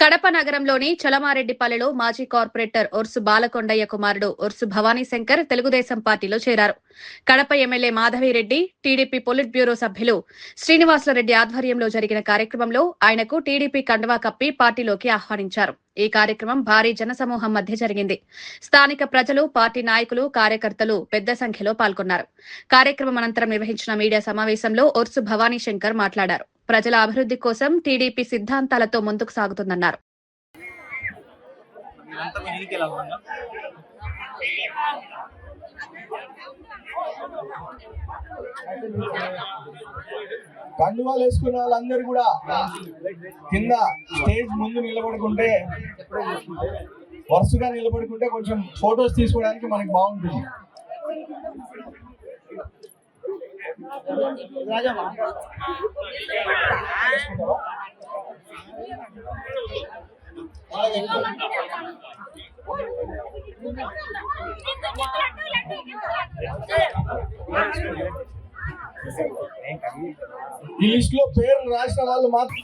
కడప నగరంలోని చలమారెడ్డిపల్లెలో మాజీ కార్పొరేటర్ ఒర్సు బాలకొండయ్య కుమారుడు ఒర్సు భవానీశంకర్ తెలుగుదేశం పార్టీలో చేరారు. Kadapa MLA Madhavi Reddy, TDP polit bureau సభ్యులు శ్రీనివాసులరెడ్డి ఆధ్వర్యంలో జరిగిన కార్యక్రమంలో ఆయనకు టీడీపీ కండువా కప్పి పార్టీలోకి ఆహ్వానించారు. ఈ కార్యక్రమం భారీ జనసమూహం మధ్య జరిగింది. స్థానిక ప్రజలు, పార్టీ నాయకులు, కార్యకర్తలు పెద్ద సంఖ్యలో పాల్గొన్నారు. కార్యక్రమం అనంతరం నిర్వహించిన మీడియా సమావేశంలో ఒర్సు భవానీశంకర్ మాట్లాడారు. ప్రజల అభివృద్ధి కోసం టీడీపీ సిద్ధాంతాలతో ముందుకు సాగుతుందన్నారు. కండువాలు వేసుకున్న వాళ్ళందరూ కూడా కింద స్టేజ్ ముందు నిలబడుకుంటే, వరుసగా నిలబడుకుంటే కొంచెం ఫొటోస్ తీసుకోవడానికి మనకి బాగుంటుంది. ఈ లిస్ట్ లో పేర్లు రాసిన వాళ్ళు మాత్రం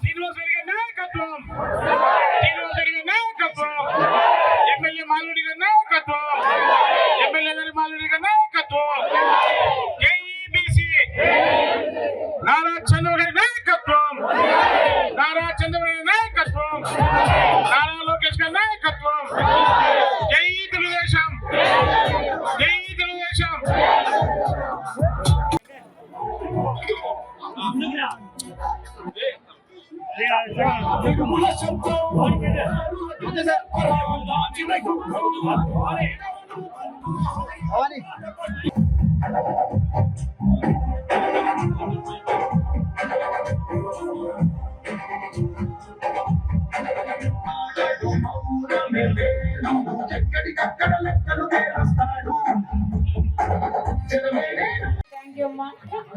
ఎమ్మెల్యే మాల్రెడ్డి గారి నాయకత్వం, ఎమ్మెల్యే గారి మాల్రెడ్డి గారి నాయకత్వం, నారా చంద్రబాబు గారి నాయకత్వం, నారా చంద్రబాబు గారి నాయకత్వం, నారా లోకేష్ గారి నాయకత్వం. జై తెలుగుదేశం, జై తెలుగుదేశం.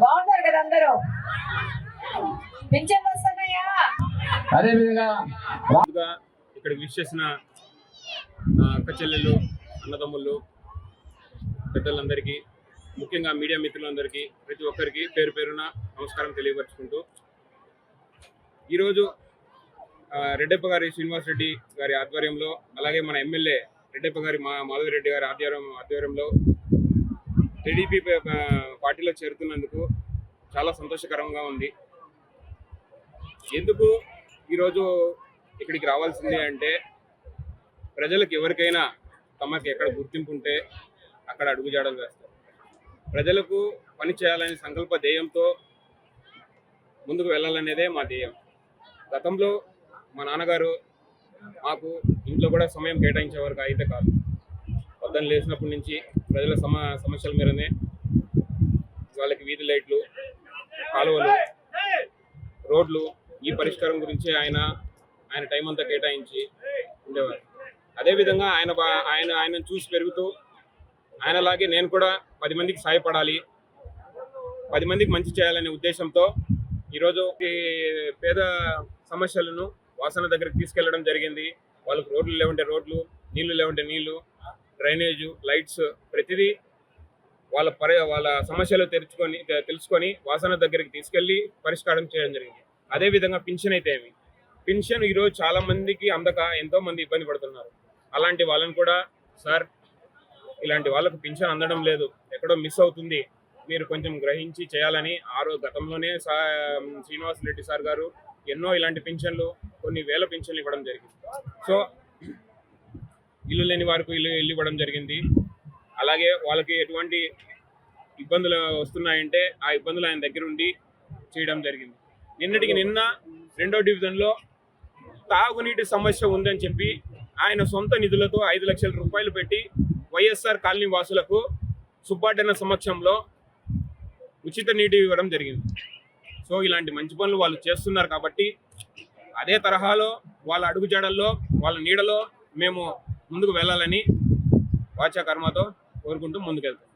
బాగున్నారు కదా అందరూ? పింఛన్లు వస్తున్నాయా? అదేవిధంగా ఇక్కడ విష్ చేసిన అక్క చెల్లెళ్ళు, అన్నదమ్ముళ్ళు, పెద్దలందరికీ, ముఖ్యంగా మీడియా మిత్రులందరికీ, ప్రతి ఒక్కరికి పేరు పేరున నమస్కారం తెలియపరుచుకుంటూ, ఈరోజు రెడ్డప్ప గారి శ్రీనివాసరెడ్డి గారి ఆధ్వర్యంలో, అలాగే మన ఎమ్మెల్యే రెడ్డప్ప గారి మాధవిరెడ్డి గారి ఆధ్వర్యంలో టీడీపీ పార్టీలో చేరుతున్నందుకు చాలా సంతోషకరంగా ఉంది. ఎందుకు ఈరోజు ఇక్కడికి రావాల్సింది అంటే, ప్రజలకు ఎవరికైనా తమకు ఎక్కడ గుర్తింపు ఉంటే అక్కడ అడుగుజాడలు వేస్తారు. ప్రజలకు పని చేయాలనే సంకల్ప ధ్యేయంతో ముందుకు వెళ్ళాలనేదే మా ధ్యేయం. గతంలో మా నాన్నగారు మాకు ఇంట్లో కూడా సమయం కేటాయించే వరకు అయితే కాదు. పొద్దున్న లేచినప్పటి నుంచి ప్రజల సమస్యల మీదనే, వాళ్ళకి వీధి లైట్లు, కాలువలు, రోడ్లు, ఈ పరిష్కారం గురించి ఆయన టైం అంతా కేటాయించి ఉండేవారు. అదేవిధంగా ఆయన చూసి పెరుగుతూ, ఆయనలాగే నేను కూడా 10 మందికి సాయపడాలి, 10 మందికి మంచి చేయాలనే ఉద్దేశంతో ఈరోజు ఈ పేద సమస్యలను వాసన దగ్గరికి తీసుకెళ్లడం జరిగింది. వాళ్ళకు రోడ్లు లేవంటే రోడ్లు, నీళ్లు లేవంటే నీళ్లు, డ్రైనేజు, లైట్స్, ప్రతిదీ వాళ్ళ సమస్యలు తెలుసుకొని వాసన దగ్గరికి తీసుకెళ్లి పరిష్కారం చేయడం జరిగింది. అదేవిధంగా పింఛన్ అయితే పింఛన్ ఈరోజు చాలా మందికి అందక ఎంతో మంది ఇబ్బంది పడుతున్నారు. అలాంటి వాళ్ళని కూడా, సార్ ఇలాంటి వాళ్ళకు పింఛన్ అందడం లేదు, ఎక్కడో మిస్ అవుతుంది, మీరు కొంచెం గ్రహించి చేయాలని గతంలోనే శ్రీనివాసరెడ్డి సార్ గారు ఎన్నో ఇలాంటి పింఛన్లు, కొన్ని వేల పింఛన్లు ఇవ్వడం జరిగింది. సో ఇల్లు లేని వారికి ఇల్లు ఇవ్వడం జరిగింది. అలాగే వాళ్ళకి ఎటువంటి ఇబ్బందులు వస్తున్నాయంటే ఆ ఇబ్బందులు ఆయన దగ్గర ఉండి చేయడం జరిగింది. నిన్నటికి నిన్న 2వ డివిజన్లో తాగునీటి సమస్య ఉందని చెప్పి ఆయన సొంత నిధులతో 5 లక్షల రూపాయలు పెట్టి వైఎస్ఆర్ కాలనీ వాసులకు సుబ్బాడన్న సమక్షంలో ఉచిత నీటి ఇవ్వడం జరిగింది. సో ఇలాంటి మంచి పనులు వాళ్ళు చేస్తున్నారు కాబట్టి అదే తరహాలో వాళ్ళ అడుగుజాడల్లో, వాళ్ళ నీడలో మేము ముందుకు వెళ్ళాలని వాచా కర్మతో కోరుకుంటూ ముందుకెళ్తాం.